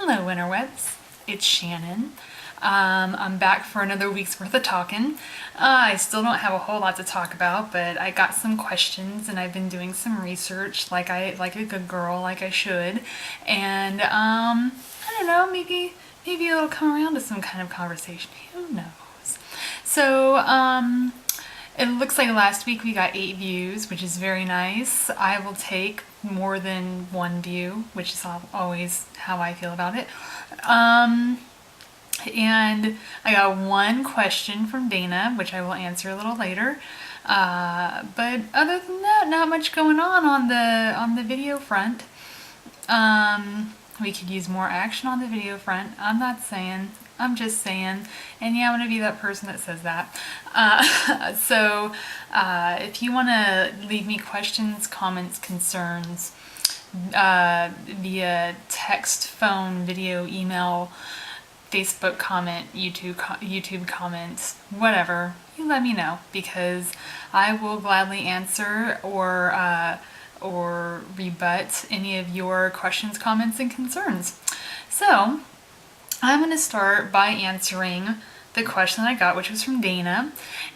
Hello, innerwebs. It's Shannon. I'm back for another week's worth of talking. I still don't have a whole lot to talk about, but I got some questions and I've been doing some research like a good girl, like I should. And I don't know, maybe it'll come around to some kind of conversation. Who knows? So it looks like last week we got 8 views, which is very nice. I will take more than one view, which is always how I feel about it. And I got one question from Dana, which I will answer a little later. But other than that, not much going on the video front. We could use more action on the video front. I'm not saying. I'm just saying. And yeah, I'm going to be that person that says that. So if you want to leave me questions, comments, concerns via text, phone, video, email, Facebook comment, YouTube comments, whatever, you let me know, because I will gladly answer or rebut any of your questions, comments, and concerns. So I'm going to start by answering the question I got, which was from Dana.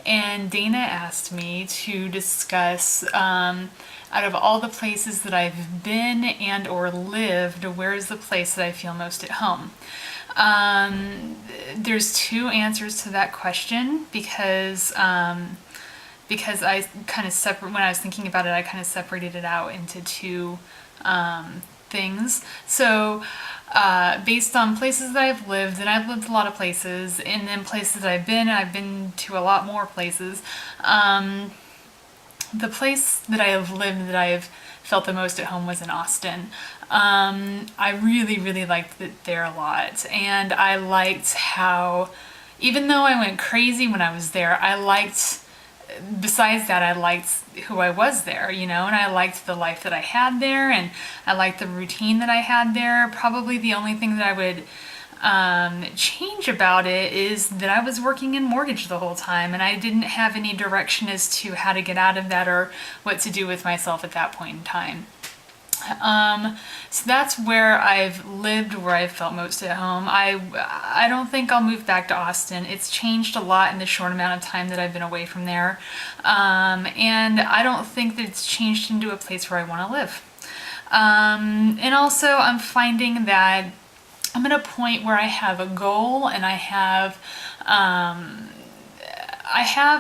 And Dana asked me to discuss, out of all the places that I've been and or lived, where is the place that I feel most at home? There's two answers to that question because I kind of when I was thinking about it, I kind of separated it out into two things. So based on places that I've lived, and I've lived a lot of places, and then places that I've been to a lot more places. The place that I have lived that I've felt the most at home was in Austin. I really liked it there a lot, and I liked how, even though I went crazy when I was there, besides that, I liked who I was there, and I liked the life that I had there, and I liked the routine that I had there. Probably the only thing that I would change about it is that I was working in mortgage the whole time, and I didn't have any direction as to how to get out of that or what to do with myself at that point in time. So that's where I've lived, where I've felt most at home. I don't think I'll move back to Austin. It's changed a lot in the short amount of time that I've been away from there. And I don't think that it's changed into a place where I want to live. And also I'm finding that I'm at a point where I have a goal, and I have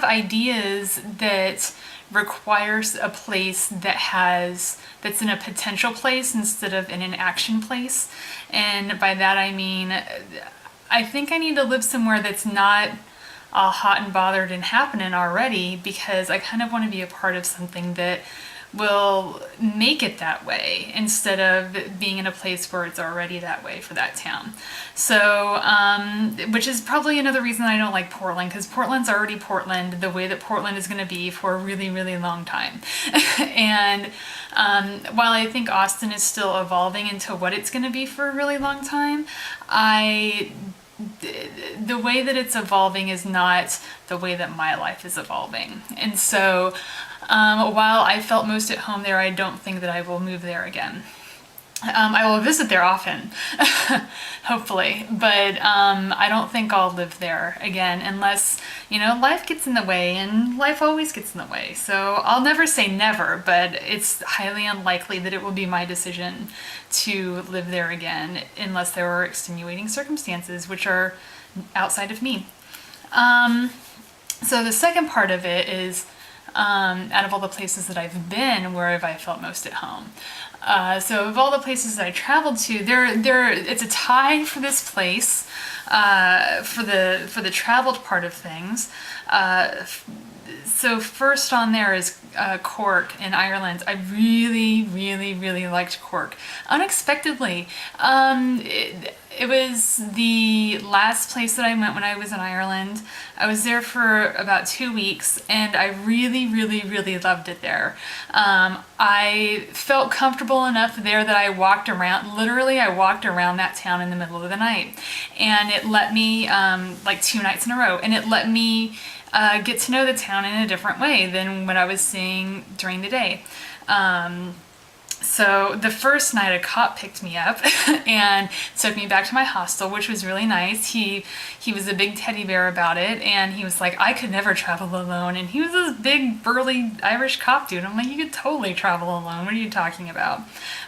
ideas that requires a place that's in a potential place instead of in an action place. And by that I mean, I think I need to live somewhere that's not all hot and bothered and happening already, because I kind of want to be a part of something that will make it that way instead of being in a place where it's already that way for that town. So, which is probably another reason I don't like Portland, because Portland's already Portland the way that Portland is going to be for a really long time. And while I think Austin is still evolving into what it's going to be for a really long time, the way that it's evolving is not the way that my life is evolving. And so while I felt most at home there, I don't think that I will move there again. I will visit there often, hopefully, but I don't think I'll live there again unless, life gets in the way, and life always gets in the way. So I'll never say never, but it's highly unlikely that it will be my decision to live there again unless there are extenuating circumstances, which are outside of me. So the second part of it is, out of all the places that I've been, where have I felt most at home? So of all the places that I traveled to, it's a tie for this place, for the traveled part of things. So first on there is Cork in Ireland. I really liked Cork. Unexpectedly. It was the last place that I went when I was in Ireland. I was there for about 2 weeks, and I really loved it there. I felt comfortable enough there that I walked around that town in the middle of the night. And it let me, like 2 nights in a row, and it let me get to know the town in a different way than what I was seeing during the day. So the first night a cop picked me up and took me back to my hostel, which was really nice. He was a big teddy bear about it, and he was like, I could never travel alone. And he was this big burly Irish cop dude. I'm like, you could totally travel alone. What are you talking about?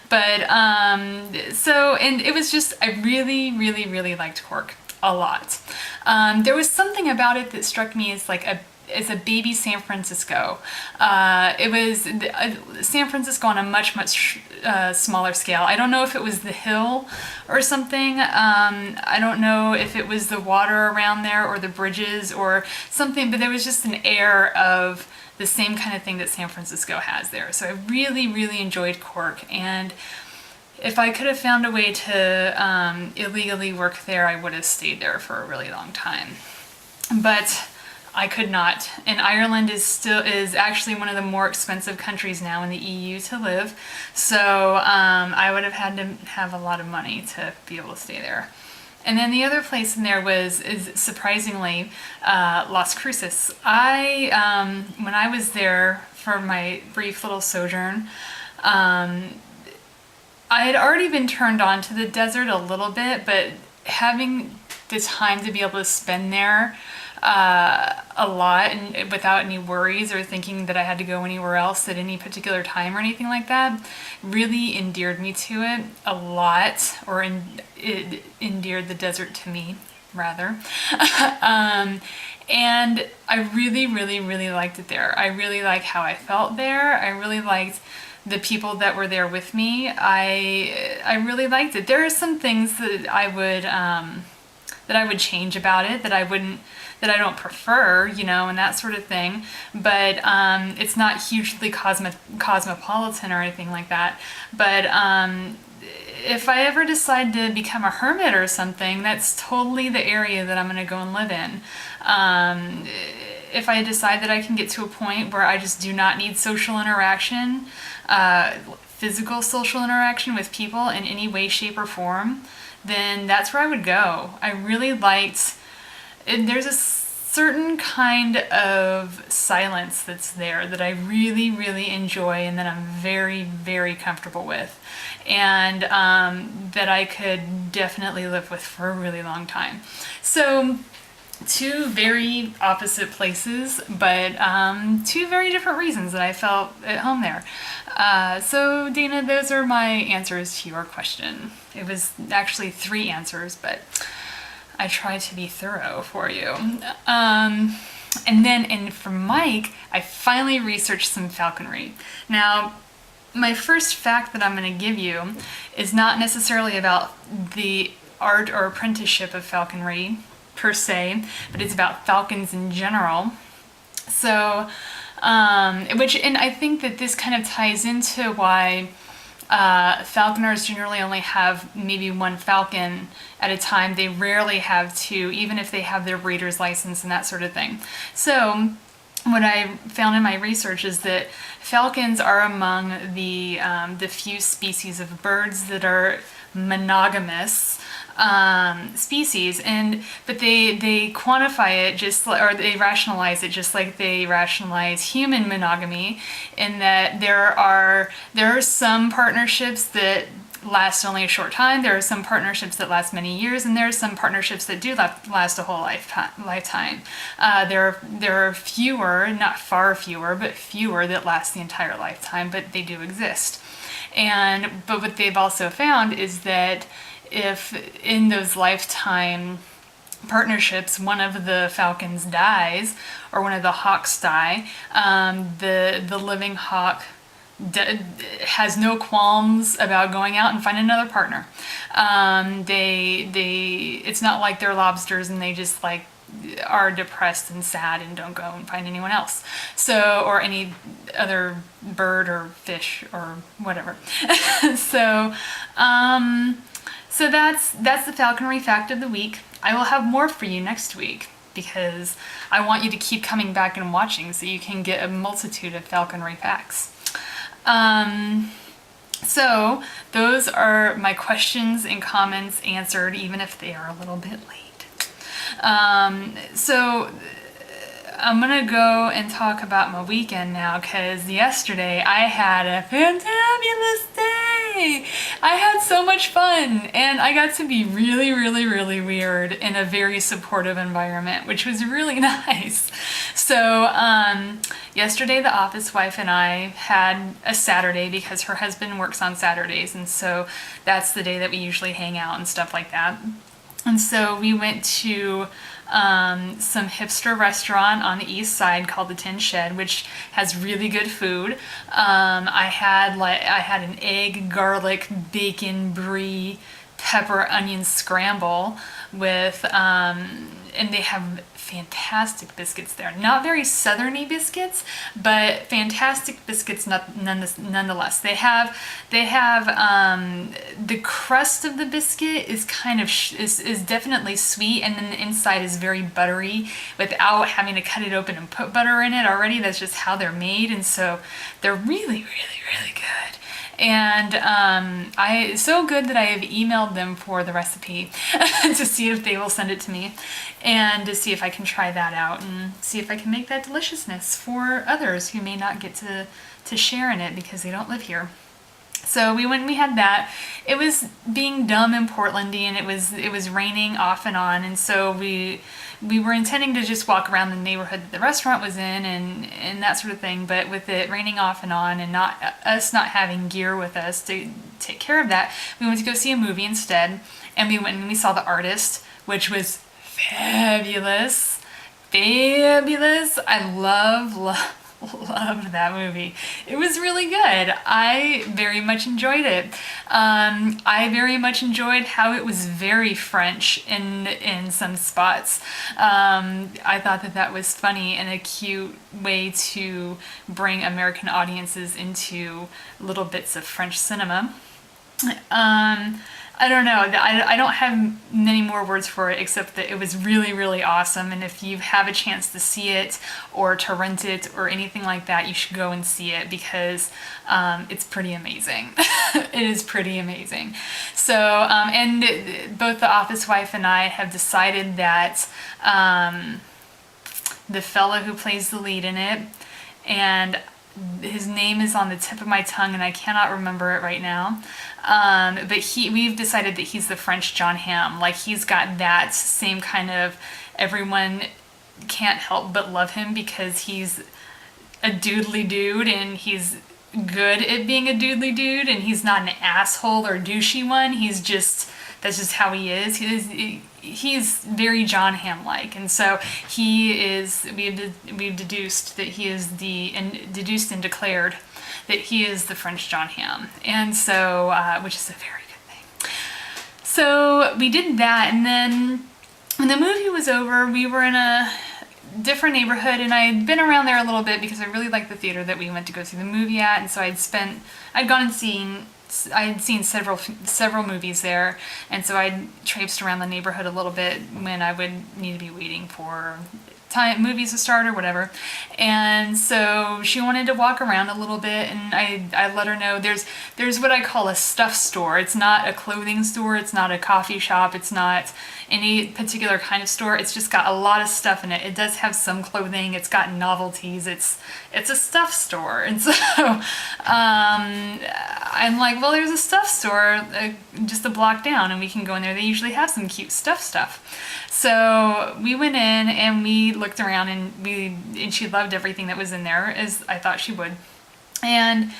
But and it was just, I really, really, really liked Cork a lot. There was something about it that struck me as like a baby San Francisco. It was San Francisco on a much, much smaller scale. I don't know if it was the hill or something. I don't know if it was the water around there or the bridges or something, but there was just an air of the same kind of thing that San Francisco has there. So I really, really enjoyed Cork. And if I could have found a way to illegally work there, I would have stayed there for a really long time. But I could not. And Ireland is actually one of the more expensive countries now in the EU to live. So I would have had to have a lot of money to be able to stay there. And then the other place in there is surprisingly Las Cruces. When I was there for my brief little sojourn, I had already been turned on to the desert a little bit, but having the time to be able to spend there a lot and without any worries or thinking that I had to go anywhere else at any particular time or anything like that really endeared me to it a lot, or it endeared the desert to me rather. And I really, really, really liked it there. I really liked how I felt there. I really liked the people that were there with me. I really liked it. There are some things that I would change about it, that I don't prefer, and that sort of thing. But it's not hugely cosmopolitan or anything like that. But if I ever decide to become a hermit or something, that's totally the area that I'm going to go and live in. If I decide that I can get to a point where I just do not need social interaction, physical social interaction with people in any way, shape, or form, then that's where I would go. I really liked, there's a certain kind of silence that's there that I really, really enjoy and that I'm very, very comfortable with, and that I could definitely live with for a really long time. So two very opposite places, but two very different reasons that I felt at home there. So Dana, those are my answers to your question. It was actually 3 answers, but I tried to be thorough for you. And for Mike, I finally researched some falconry. Now, my first fact that I'm going to give you is not necessarily about the art or apprenticeship of falconry per se, but it's about falcons in general. So, and I think that this kind of ties into why falconers generally only have maybe 1 falcon at a time. They rarely have 2, even if they have their breeder's license and that sort of thing. So what I found in my research is that falcons are among the few species of birds that are monogamous species, but they quantify it or they rationalize it just like they rationalize human monogamy, in that there are some partnerships that last only a short time, there are some partnerships that last many years, and there are some partnerships that do last a whole lifetime. There are fewer, not far fewer, but fewer that last the entire lifetime, but they do exist. But what they've also found is that if in those lifetime partnerships one of the falcons dies or one of the hawks die, the living hawk has no qualms about going out and finding another partner. It's not like they're lobsters and they just like are depressed and sad and don't go and find anyone else. So, or any other bird or fish or whatever. So that's the falconry fact of the week. I will have more for you next week because I want you to keep coming back and watching so you can get a multitude of falconry facts. So those are my questions and comments answered, even if they are a little bit late. So I'm gonna go and talk about my weekend now, because yesterday I had a fantabulous day. I had so much fun, and I got to be really, really, really weird in a very supportive environment, which was really nice. So, yesterday the office wife and I had a Saturday because her husband works on Saturdays, and so that's the day that we usually hang out and stuff like that. And so we went to some hipster restaurant on the east side called the Tin Shed, which has really good food. I had an egg, garlic, bacon, brie, pepper, onion scramble with, and they have fantastic biscuits there. Not very southerny biscuits, but fantastic biscuits nonetheless. They have the crust of the biscuit is kind of is definitely sweet, and then the inside is very buttery without having to cut it open and put butter in it already. That's just how they're made, and so they're really, really, really good. And it's so good that I have emailed them for the recipe to see if they will send it to me, and to see if I can try that out and see if I can make that deliciousness for others who may not get to share in it because they don't live here. So we went and we had that. It was being dumb and Portlandy, and it was raining off and on, and so we were intending to just walk around the neighborhood that the restaurant was in and that sort of thing, but with it raining off and on and not having gear with us to take care of that, we went to go see a movie instead, and we went and we saw The Artist, which was fabulous. Fabulous. I loved that movie. It was really good. I very much enjoyed it. I very much enjoyed how it was very French in some spots. I thought that was funny and a cute way to bring American audiences into little bits of French cinema. I don't know. I don't have many more words for it except that it was really, really awesome. And if you have a chance to see it or to rent it or anything like that, you should go and see it because it's pretty amazing. It is pretty amazing. So, and both the office wife and I have decided that the fella who plays the lead in it, and his name is on the tip of my tongue and I cannot remember it right now. But we've decided that he's the French John Hamm. Like, he's got that same kind of, everyone can't help but love him because he's a doodly dude and he's good at being a doodly dude, and he's not an asshole or douchey one. That's just how he is. He's very John Hamm-like, and so we've deduced that he is deduced and declared that he is the French John Hamm, and so which is a very good thing. So we did that, and then when the movie was over, we were in a different neighborhood, and I had been around there a little bit because I really liked the theater that we went to go see the movie at, and so I had seen several movies there, and so I traipsed around the neighborhood a little bit when I would need to be waiting for movies to start or whatever. And so she wanted to walk around a little bit, and I let her know there's what I call a stuff store. It's not a clothing store, it's not a coffee shop, it's not any particular kind of store. It's just got a lot of stuff in it. It does have some clothing, it's got novelties, it's a stuff store. And so I'm like, well, there's a stuff store just a block down, and we can go in there. They usually have some cute stuff. So we went in and we looked around, and she loved everything that was in there, as I thought she would. And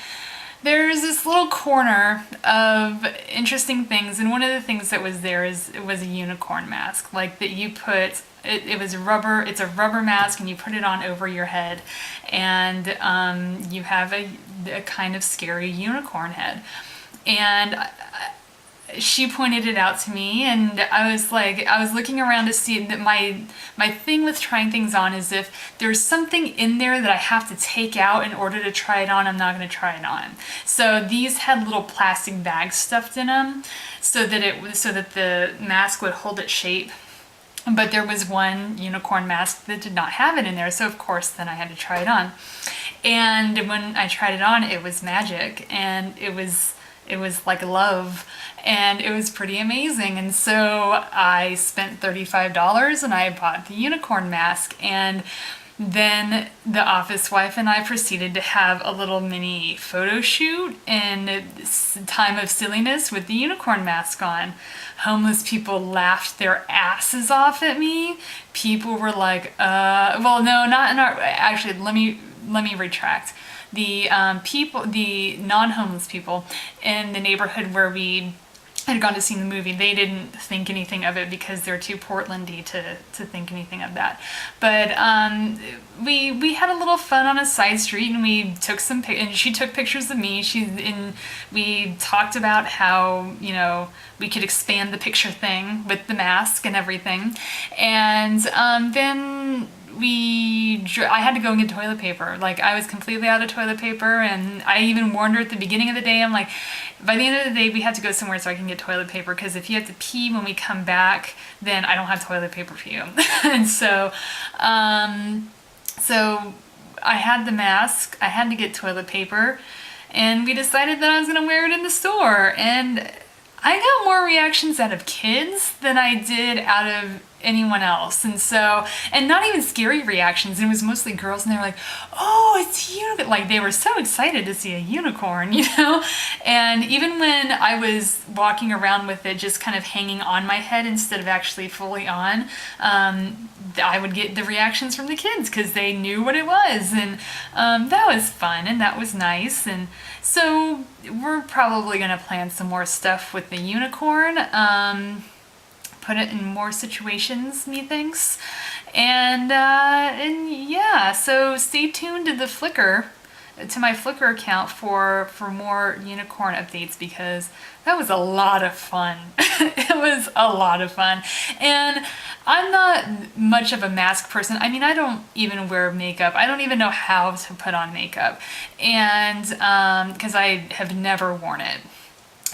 there's this little corner of interesting things, and one of the things that was there was a unicorn mask, like that you put. It was rubber. It's a rubber mask, and you put it on over your head, and you have a kind of scary unicorn head. And she pointed it out to me, and I was looking around to see that my thing with trying things on is if there's something in there that I have to take out in order to try it on, I'm not going to try it on. So these had little plastic bags stuffed in them so that the mask would hold its shape. But there was one unicorn mask that did not have it in there, so of course then I had to try it on. And when I tried it on, it was magic, and it was like love, and it was pretty amazing. And so I spent $35 and I bought the unicorn mask, and then the office wife and I proceeded to have a little mini photo shoot in time of silliness with the unicorn mask on. Homeless people laughed their asses off at me. People were like, well, no, not in our, actually, let me retract. The the non-homeless people in the neighborhood where we had gone to see the movie, they didn't think anything of it because they're too Portlandy to think anything of that. But we had a little fun on a side street, and we took and she took pictures of me. We talked about how, you know, we could expand the picture thing with the mask and everything. And then I had to go and get toilet paper. Like, I was completely out of toilet paper, and I even warned her at the beginning of the day. I'm like, by the end of the day, we have to go somewhere so I can get toilet paper, because if you have to pee when we come back, then I don't have toilet paper for you. And so I had the mask, I had to get toilet paper, and we decided that I was going to wear it in the store. And I got more reactions out of kids than I did out of anyone else. And so, and not even scary reactions. It was mostly girls, and they were like, oh, it's you. Like, they were so excited to see a unicorn, you know? And even when I was walking around with it just kind of hanging on my head instead of actually fully on, I would get the reactions from the kids because they knew what it was. And that was fun, and that was nice. And so we're probably going to plan some more stuff with the unicorn. Put it in more situations, methinks. And yeah, so stay tuned to the Flickr, to my Flickr account for more unicorn updates, because that was a lot of fun. It was a lot of fun. And I'm not much of a mask person. I mean, I don't even wear makeup. I don't even know how to put on makeup. And because I have never worn it.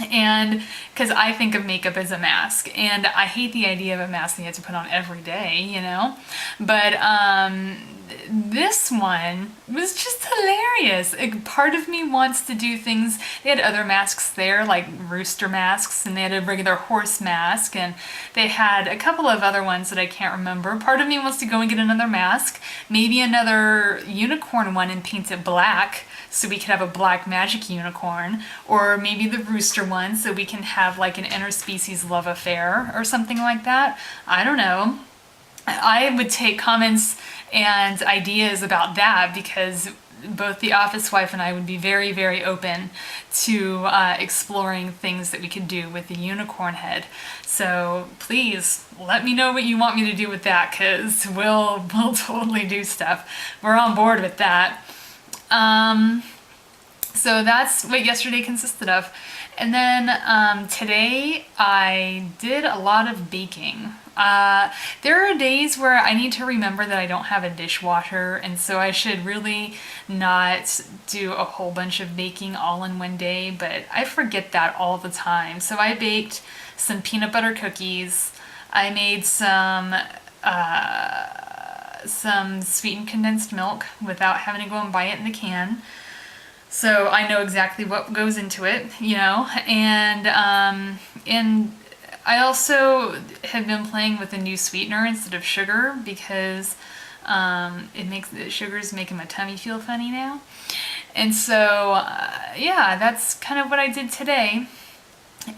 And because I think of makeup as a mask, and I hate the idea of a mask that you have to put on every day, you know? But this one was just hilarious. Part of me wants to do things. They had other masks there, like rooster masks, and they had a regular horse mask, and they had a couple of other ones that I can't remember. Part of me wants to go and get another mask, maybe another unicorn one, and paint it black, so we could have a black magic unicorn, or maybe the rooster one, so we can have like an interspecies love affair or something like that. I don't know. I would take comments and ideas about that, because both the office wife and I would be very, very open to exploring things that we could do with the unicorn head. So please let me know what you want me to do with that, because we'll totally do stuff. We're on board with that. So that's what yesterday consisted of. And then today I did a lot of baking. There are days where I need to remember that I don't have a dishwasher, and so I should really not do a whole bunch of baking all in one day, but I forget that all the time. So I baked some peanut butter cookies. I made some sweetened condensed milk without having to go and buy it in the can. So I know exactly what goes into it, you know, and I also have been playing with a new sweetener instead of sugar, because sugar's making my tummy feel funny now. And so, yeah, that's kind of what I did today.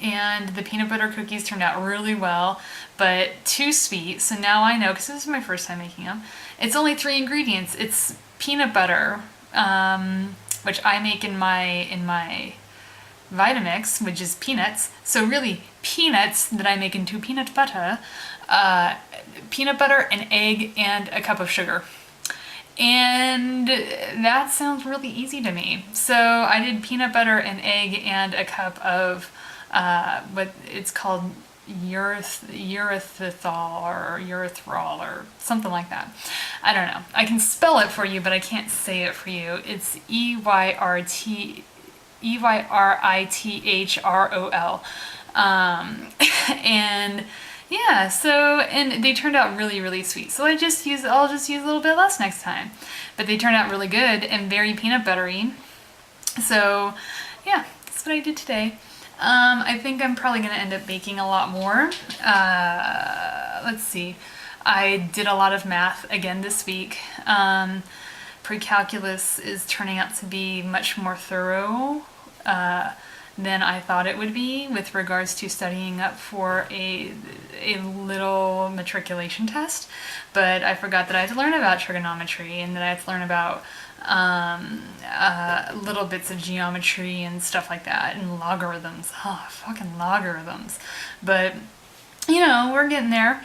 And the peanut butter cookies turned out really well, but too sweet. So now I know, because this is my first time making them, it's only 3 ingredients. It's peanut butter, which I make in my Vitamix, which is peanuts. So really, peanuts that I make into peanut butter, peanut butter, an egg, and a cup of sugar. And that sounds really easy to me. So I did peanut butter, an egg, and a cup of what it's called erythritol or erythrol or something like that. I don't know. I can spell it for you, but I can't say it for you. It's EYRITHROL. And yeah, so, and they turned out really, really sweet. So I'll just use a little bit less next time. But they turned out really good and very peanut buttery. So yeah, that's what I did today. I think I'm probably going to end up baking a lot more. Let's see. I did a lot of math again this week. Pre-calculus is turning out to be much more thorough than I thought it would be with regards to studying up for a little matriculation test. But I forgot that I had to learn about trigonometry and that I had to learn about little bits of geometry and stuff like that, and logarithms. Oh, fucking logarithms. But you know, we're getting there.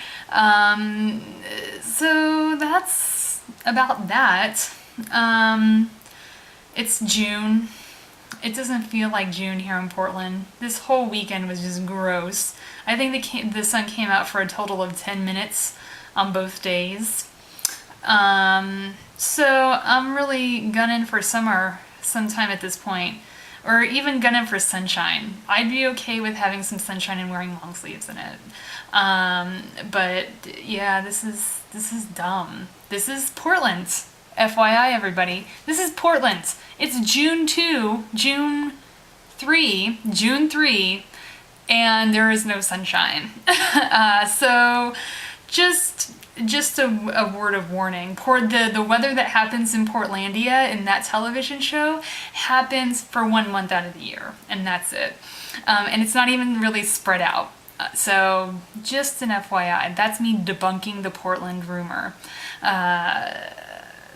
So that's about that. It's June. It doesn't feel like June here in Portland. This whole weekend was just gross. I think the sun came out for a total of 10 minutes on both days. So I'm really gunning for summer sometime at this point, or even gunning for sunshine. I'd be okay with having some sunshine and wearing long sleeves in it. But yeah, this is dumb. This is Portland. FYI, everybody. This is Portland. It's June 3, and there is no sunshine. So just a word of warning. The weather that happens in Portlandia in that television show happens for 1 month out of the year, and that's it. And it's not even really spread out. So just an FYI, that's me debunking the Portland rumor.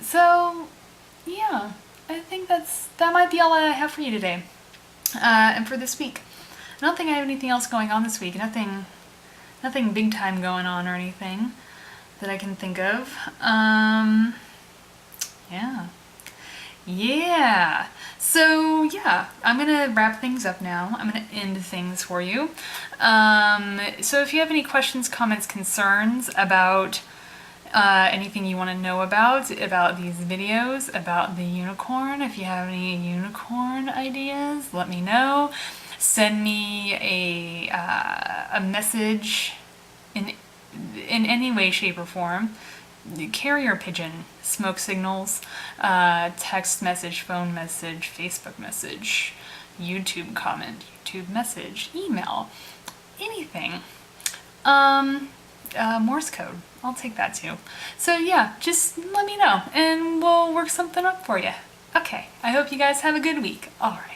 So yeah, I think that might be all I have for you today, and for this week. I don't think I have anything else going on this week. Nothing big time going on or anything that I can think of. Yeah. So yeah, I'm gonna wrap things up now. I'm gonna end things for you. So if you have any questions, comments, concerns about anything you want to know about these videos, about the unicorn, if you have any unicorn ideas, let me know. Send me a message in any way, shape, or form. Carrier pigeon, smoke signals, text message, phone message, Facebook message, YouTube comment, YouTube message, email, anything. Morse code, I'll take that too. So yeah, just let me know and we'll work something up for you. Okay, I hope you guys have a good week. All right.